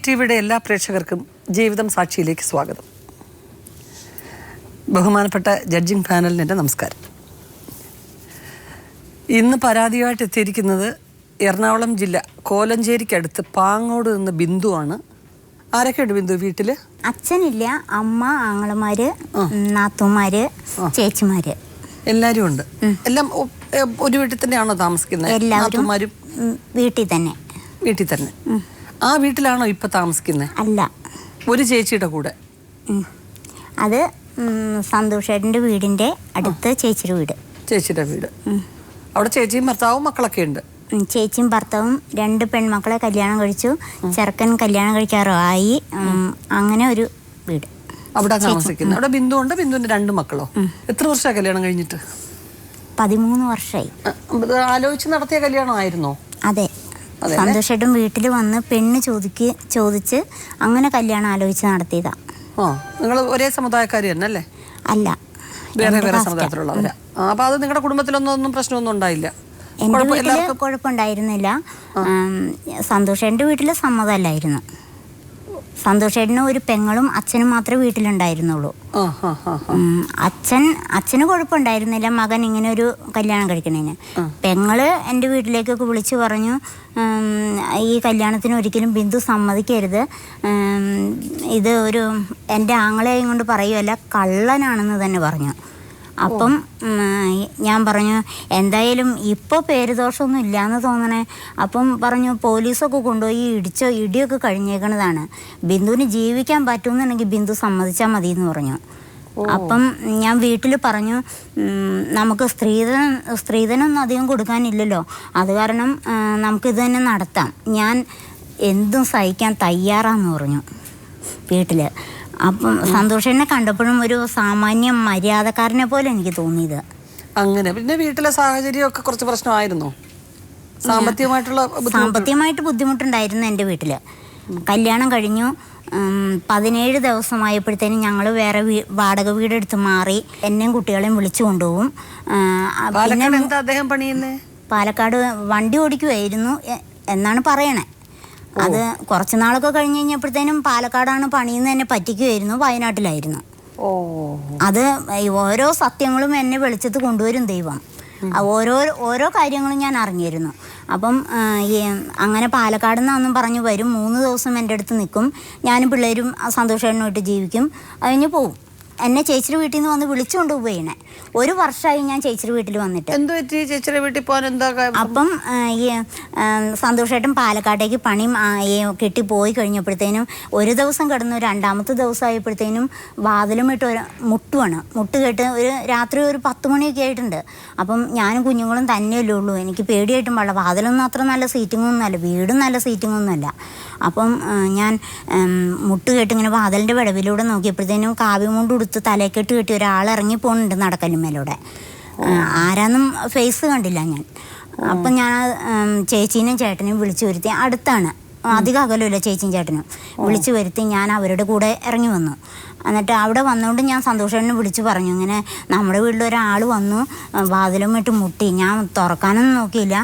ടിവിയുടെ എല്ലാ പ്രേക്ഷകർക്കും ജീവിതം സാക്ഷിയിലേക്ക് സ്വാഗതം. ബഹുമാനപ്പെട്ട ജഡ്ജിംഗ് പാനലിന് എൻ്റെ നമസ്കാരം. ഇന്ന് പരാതിയായിട്ട് എത്തിയിരിക്കുന്നത് എറണാകുളം ജില്ല കോലഞ്ചേരിക്കടുത്ത് പാങ്ങോട് നിന്ന് ബിന്ദുവാണ്. ആരൊക്കെയുണ്ട് ബിന്ദു വീട്ടിൽ? അച്ഛനില്ല, അമ്മ, ആങ്ങളമാര്, നാത്തുമാര്, ചേച്ചിമാര് എല്ലാരും ഉണ്ട്. എല്ലാം ഒരു വീട്ടിൽ തന്നെയാണോ താമസിക്കുന്നത്? എല്ലാവരും വീട്ടിൽ തന്നെ. വീട്ടിൽ തന്നെ. ആ വീട്ടിലാണോ ഇപ്പൊ താമസിക്കുന്നത്? അല്ല, ഒരു ചേച്ചിയുടെ കൂടെ. അത് സന്തോഷേട്ടൻ്റെ വീടിന്റെ അടുത്ത് ചേച്ചിയുടെ വീട്. ചേച്ചിയുടെ വീട്. അവിടെ ചേച്ചിയും ഭർത്താവും മക്കളൊക്കെ ഉണ്ട്. ചേച്ചിയും ഭർത്താവും 2 പെൺമക്കളെ കല്യാണം കഴിച്ചു. ചെറുക്കൻ കല്യാണം കഴിക്കാറായി. അങ്ങനെ ഒരു വീട് അവിടെ താമസിക്കുന്നത്. അവിടെ ബിന്ദു ഉണ്ട്. ബിന്ദുവിന്റെ 2 മക്കളോ? എത്ര വർഷമാണ് കല്യാണം കഴിഞ്ഞിട്ട്? 13 വർഷമായി. ആലോചിച്ച് നടത്തിയ കല്യാണം ആയിരുന്നോ? അതെ. സന്തോഷേട്ടൻ വീട്ടിൽ വന്ന് പെണ്ണ് ചോദിച്ച് അങ്ങനെ കല്യാണം ആലോചിച്ച് നടത്തിയതാ. നിങ്ങൾ ഒരേ സമുദായക്കാരി തന്നെ അല്ലേ? അല്ല, വേറെ വേറെ സമുദായത്തിലുള്ളവരാ. അപ്പൊ അത് നിങ്ങളുടെ കുടുംബത്തിലൊന്നും പ്രശ്നമൊന്നും ഉണ്ടായില്ല? എൻ്റെ വീട്ടില് കുഴപ്പമുണ്ടായിരുന്നില്ല. സന്തോഷേട്ടൻ്റെ വീട്ടില് സമ്മതമല്ലായിരുന്നു. സന്തോഷേട്ടന് ഒരു പെങ്ങളും അച്ഛനും മാത്രമേ വീട്ടിലുണ്ടായിരുന്നുള്ളൂ. അച്ഛന് കുഴപ്പമുണ്ടായിരുന്നില്ല മകൻ ഇങ്ങനെ ഒരു കല്യാണം കഴിക്കണേന്. പെങ്ങള് എൻ്റെ വീട്ടിലേക്കൊക്കെ വിളിച്ചു പറഞ്ഞു, ഈ കല്യാണത്തിന് ഒരിക്കലും ബിന്ദു സമ്മതിക്കരുത്, ഇത് ഒരു എൻ്റെ ആങ്ങളെയും കൊണ്ട് പറയുമല്ല, കള്ളനാണെന്ന് തന്നെ പറഞ്ഞു. അപ്പം ഞാൻ പറഞ്ഞു, എന്തായാലും ഇപ്പോൾ പേരുദോഷമൊന്നും ഇല്ലയെന്ന് തോന്നണേ. അപ്പം പറഞ്ഞു, പോലീസൊക്കെ കൊണ്ടുപോയി ഇടിയൊക്കെ കഴിഞ്ഞേക്കണതാണ്, ബിന്ദുവിന് ജീവിക്കാൻ പറ്റുമെന്നുണ്ടെങ്കിൽ ബിന്ദു സമ്മതിച്ചാൽ മതി എന്ന് പറഞ്ഞു. അപ്പം ഞാൻ വീട്ടിൽ പറഞ്ഞു, നമുക്ക് സ്ത്രീധനൊന്നും അധികം കൊടുക്കാനില്ലല്ലോ, അത് കാരണം നമുക്കിത് തന്നെ നടത്താം, ഞാൻ എന്തും സഹിക്കാൻ തയ്യാറാന്ന് പറഞ്ഞു വീട്ടിൽ. അപ്പം സന്തോഷനെ കണ്ടപ്പോഴും ഒരു സാമാന്യ മര്യാദക്കാരനെ പോലെ എനിക്ക് തോന്നിയത്. അങ്ങനെ പിന്നെ വീട്ടിലെ സാഹചര്യമൊക്കെ കുറച്ച് പ്രശ്നമായിരുന്നു. സാമ്പത്തികമായിട്ട് ബുദ്ധിമുട്ടുണ്ടായിരുന്നു എൻ്റെ വീട്ടിൽ. കല്യാണം കഴിഞ്ഞു 17 ദിവസമായപ്പോഴത്തേനും ഞങ്ങൾ വേറെ വാടക വീടെടുത്ത് മാറി. എന്നെയും കുട്ടികളെയും വിളിച്ചു കൊണ്ടുപോകും. പാലക്കാട് വണ്ടി ഓടിക്കുമായിരുന്നു എന്നാണ് പറയണേ. അത് കുറച്ച് നാളൊക്കെ കഴിഞ്ഞ് കഴിഞ്ഞപ്പോഴത്തേനും പാലക്കാടാണ് പണിയെന്ന് എന്നെ പറ്റിക്കുമായിരുന്നു, വയനാട്ടിലായിരുന്നു. അത് ഓരോ സത്യങ്ങളും എന്നെ വെളിച്ചത്ത് കൊണ്ടുവരും ദൈവം. ഓരോ കാര്യങ്ങളും ഞാൻ അറിഞ്ഞിരുന്നു. അപ്പം അങ്ങനെ പാലക്കാട് നിന്നൊന്നും പറഞ്ഞു വരും, 3 ദിവസം എൻ്റെ അടുത്ത് നിൽക്കും, ഞാനും പിള്ളേരും സന്തോഷമായിട്ട് ജീവിക്കും, അതിന് പോവും. എന്നെ ചേച്ചിയുടെ വീട്ടിൽ നിന്ന് വന്ന് വിളിച്ചുകൊണ്ട് പോവുകയാണ്. 1 വർഷമായി ഞാൻ ചേച്ചിയുടെ വീട്ടിൽ വന്നിട്ട്. ചേച്ചിയുടെ വീട്ടിൽ പോകാൻ എന്താ? അപ്പം ഈ സന്തോഷമായിട്ടും പാലക്കാട്ടേക്ക് പണി കെട്ടി പോയി കഴിഞ്ഞപ്പോഴത്തേനും 1 ദിവസം കിടന്നു. 2ാമത്തെ ദിവസം ആയപ്പോഴത്തേനും വാതിലും ഇട്ട് മുട്ട് കേട്ട് രാത്രി ഒരു 10 മണിയൊക്കെ ആയിട്ടുണ്ട്. അപ്പം ഞാനും കുഞ്ഞുങ്ങളും തന്നെയല്ലേ ഉള്ളൂ. എനിക്ക് പേടിയായിട്ടും പാടില്ല. വാതിലൊന്നും അത്ര നല്ല സീറ്റിങ്ങൊന്നും അല്ല, വീടും നല്ല സീറ്റിങ്ങൊന്നും അല്ല. അപ്പം ഞാൻ മുട്ട് കേട്ടിങ്ങനെ വാതിലിൻ്റെ വിടവിലൂടെ നോക്കിയപ്പോഴത്തേനും കാവ്യമുണ്ട് ഉടുത്ത് തലക്കെട്ട് കെട്ടി ഒരാൾ ഇറങ്ങി പോകുന്നുണ്ട് നടക്കലുമേലൂടെ. ആരാന്നും ഫേസ് കണ്ടില്ല ഞാൻ. അപ്പം ഞാൻ ചേച്ചീനെയും ചേട്ടനെയും വിളിച്ചു വരുത്തി. അടുത്താണ്, അധികം അകലമില്ല ചേച്ചിയും ചേട്ടനും. വിളിച്ചു വരുത്തി ഞാൻ അവരുടെ കൂടെ ഇറങ്ങി വന്നു. എന്നിട്ട് അവിടെ വന്നുകൊണ്ട് ഞാൻ സന്തോഷേട്ടനെ വിളിച്ചു പറഞ്ഞു, ഇങ്ങനെ നമ്മുടെ വീട്ടിൽ ഒരാൾ വന്നു, വാതിലും ഇട്ട് മുട്ടി. ഞാൻ തുറക്കാനൊന്നും നോക്കിയില്ല,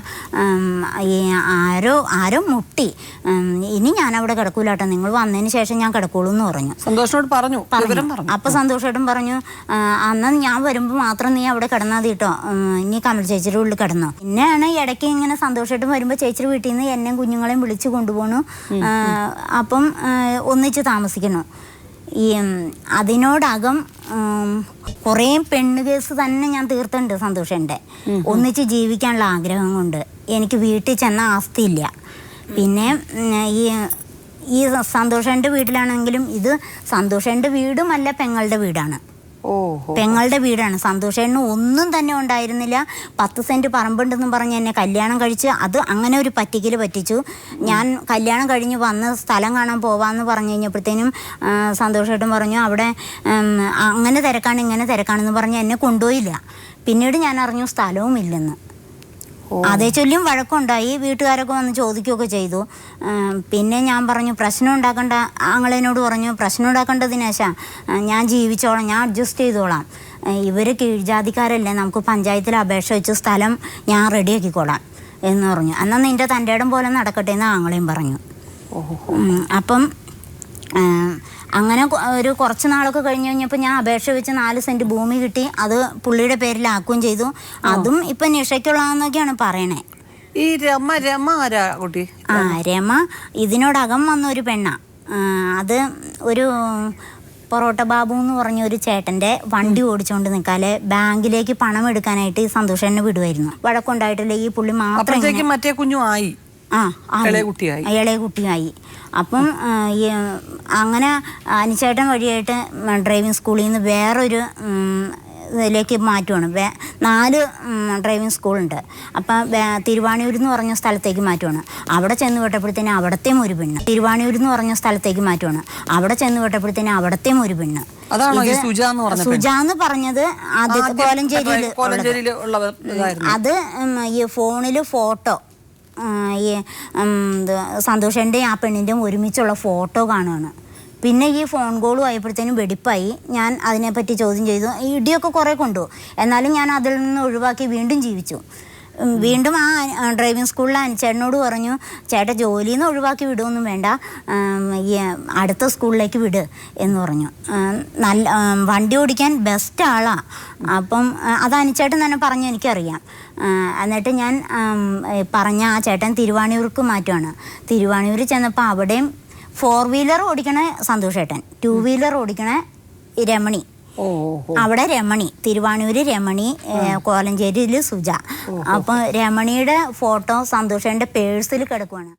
ആരോ മുട്ടി, ഇനി ഞാൻ അവിടെ കിടക്കൂല കേട്ടോ, നിങ്ങൾ വന്നതിന് ശേഷം ഞാൻ കിടക്കുള്ളൂ എന്ന് പറഞ്ഞു. സന്തോഷോട് പറഞ്ഞു. അപ്പം സന്തോഷേട്ടൻ പറഞ്ഞു, അന്ന് ഞാൻ വരുമ്പോൾ മാത്രം നീ അവിടെ കിടന്നാൽ മതി കേട്ടോ, ഇനി കമൽ ചേച്ചിയുടെ ഉള്ളിൽ കിടന്നോ. പിന്നെയാണ് ഇടയ്ക്ക് ഇങ്ങനെ സന്തോഷേട്ടൻ വരുമ്പോൾ ചേച്ചിയുടെ വീട്ടിൽ നിന്ന് എന്നെയും കുഞ്ഞുങ്ങളെയും വിളിച്ചു കൊണ്ടുപോകണു. അപ്പം ഒന്നിച്ച് താമസിക്കണം. ഈ അതിനോടകം കുറേ പെണ്ണ് കേസ് തന്നെ ഞാൻ തീർത്തിട്ടുണ്ട് സന്തോഷൻ്റെ. ഒന്നിച്ച് ജീവിക്കാനുള്ള ആഗ്രഹം കൊണ്ട് എനിക്ക് വീട്ടിൽ ചെന്ന ആസ്തിയില്ല. പിന്നെ ഈ സന്തോഷൻ്റെ വീട്ടിലാണെങ്കിലും ഇത് സന്തോഷൻ്റെ വീടുമല്ല, പെങ്ങളുടെ വീടാണ്. പെങ്ങളുടെ വീടാണ്. സന്തോഷേട്ടന് ഒന്നും തന്നെ ഉണ്ടായിരുന്നില്ല. 10 സെൻറ്റ് പറമ്പുണ്ടെന്നും പറഞ്ഞ് എന്നെ കല്യാണം കഴിച്ച് അത് അങ്ങനെ ഒരു പറ്റിക്കൽ പറ്റിച്ചു. ഞാൻ കല്യാണം കഴിഞ്ഞ് വന്ന് സ്ഥലം കാണാൻ പോവാമെന്ന് പറഞ്ഞു കഴിഞ്ഞപ്പോഴത്തേനും സന്തോഷേട്ടൻ പറഞ്ഞു, അവിടെ അങ്ങനെ തിരക്കാണ് ഇങ്ങനെ തിരക്കാണെന്ന് പറഞ്ഞ് എന്നെ കൊണ്ടുപോയില്ല. പിന്നീട് ഞാൻ അറിഞ്ഞു സ്ഥലവും ഇല്ലെന്ന്. അതേ ചൊല്ലിയും വഴക്കുണ്ടായി. വീട്ടുകാരൊക്കെ വന്ന് ചോദിക്കുകയൊക്കെ ചെയ്തു. പിന്നെ ഞാൻ പറഞ്ഞു, പ്രശ്നം ഉണ്ടാക്കേണ്ട, ആങ്ങളേനോട് പറഞ്ഞു, പ്രശ്നം ഉണ്ടാക്കേണ്ടതിനേശാ ഞാൻ ജീവിച്ചോളാം, ഞാൻ അഡ്ജസ്റ്റ് ചെയ്തോളാം, ഇവർ കീഴ്ജാതിക്കാരല്ലേ, നമുക്ക് പഞ്ചായത്തിൽ അപേക്ഷ വെച്ച് സ്ഥലം ഞാൻ റെഡിയാക്കിക്കോളാം എന്ന് പറഞ്ഞു. എന്നാൽ നിൻ്റെ തൻ്റെ ഇടം പോലെ നടക്കട്ടെ എന്ന് ആങ്ങളെയും പറഞ്ഞു. അപ്പം അങ്ങനെ ഒരു കുറച്ച് നാളൊക്കെ കഴിഞ്ഞ് കഴിഞ്ഞപ്പോൾ ഞാൻ അപേക്ഷ വെച്ച് 4 സെൻറ്റ് ഭൂമി കിട്ടി. അത് പുള്ളിയുടെ പേരിലാക്കുകയും ചെയ്തു. അതും ഇപ്പം നിഷയ്ക്കുള്ളതെന്നൊക്കെയാണ് പറയണേ. ഈ രമ ആരാ കുട്ടി? രമ ഇതിനോടകം വന്ന ഒരു പെണ്ണാ. അത് ഒരു പൊറോട്ട ബാബു എന്ന് പറഞ്ഞൊരു ചേട്ടൻ്റെ വണ്ടി ഓടിച്ചുകൊണ്ട് നിൽക്കാതെ ബാങ്കിലേക്ക് പണം എടുക്കാനായിട്ട് ഈ സന്തോഷേട്ടനെ വിടുമായിരുന്നു. വഴക്കുണ്ടായിട്ടില്ല. ഈ പുള്ളി മാത്രം മറ്റേ കുഞ്ഞു ആയി ഇളയ കുട്ടിയായി. അപ്പം അങ്ങനെ അനിച്ചേട്ടൻ വഴിയായിട്ട് ഡ്രൈവിംഗ് സ്കൂളിൽ നിന്ന് വേറൊരു ഇതിലേക്ക് മാറ്റുവാണ്. 4 ഡ്രൈവിംഗ് സ്കൂളുണ്ട്. അപ്പം തിരുവാണിയൂർ എന്ന് പറഞ്ഞ സ്ഥലത്തേക്ക് മാറ്റുവാണ്. അവിടെ ചെന്ന് വിട്ടപ്പോഴത്തേനും അവിടത്തെയും ഒരു പെണ്ണ്. തിരുവാണിയൂർ എന്ന് പറഞ്ഞ സ്ഥലത്തേക്ക് മാറ്റുവാണ്. അവിടെ ചെന്ന് വിട്ടപ്പോഴത്തേനും അവിടത്തെയും ഒരു പെണ്ണ്. സുജ എന്ന് പറഞ്ഞത് അത് കോലഞ്ചേരിയിൽ അത് ഈ ഫോണിൽ ഫോട്ടോ ഈ സന്തോഷേൻ്റെയും ആ പെണ്ണിൻ്റെയും ഒരുമിച്ചുള്ള ഫോട്ടോ കാണുകയാണ്. പിന്നെ ഈ ഫോൺ കോളും ആയപ്പോഴത്തേനും വെടിപ്പായി. ഞാൻ അതിനെപ്പറ്റി ചോദ്യം ചെയ്തു. ഇടിയൊക്കെ കുറേ കൊണ്ടു. എന്നാലും ഞാൻ അതിൽ നിന്ന് ഒഴിവാക്കി വീണ്ടും ജീവിച്ചു. വീണ്ടും ആ ഡ്രൈവിംഗ് സ്കൂളിൽ ചേട്ടനോട് പറഞ്ഞു, ചേട്ടാ ജോലിയിൽ നിന്ന് ഒഴിവാക്കി വിടുമൊന്നും വേണ്ട, ഈ അടുത്ത സ്കൂളിലേക്ക് വിട് എന്ന് പറഞ്ഞു. നല്ല വണ്ടി ഓടിക്കാൻ ബെസ്റ്റ് ആളാണ്. അപ്പം അത് അനിച്ചേട്ടൻ തന്നെ പറഞ്ഞു, എനിക്കറിയാം. എന്നിട്ട് ഞാൻ പറഞ്ഞ ആ ചേട്ടൻ തിരുവാണിയൂർക്ക് മാറ്റുവാണ്. തിരുവാണിയൂർ ചെന്നപ്പോൾ അവിടെയും 4 വീലർ ഓടിക്കണ സന്തോഷേട്ടൻ, 2 വീലർ ഓടിക്കണ രമണി. അവിടെ രമണി, തിരുവാണിയൂര് രമണി, കോലഞ്ചേരിയിൽ സുജ. അപ്പം രമണിയുടെ ഫോട്ടോ സന്തോഷേട്ടൻ്റെ പേഴ്സിൽ കിടക്കുവാണ്.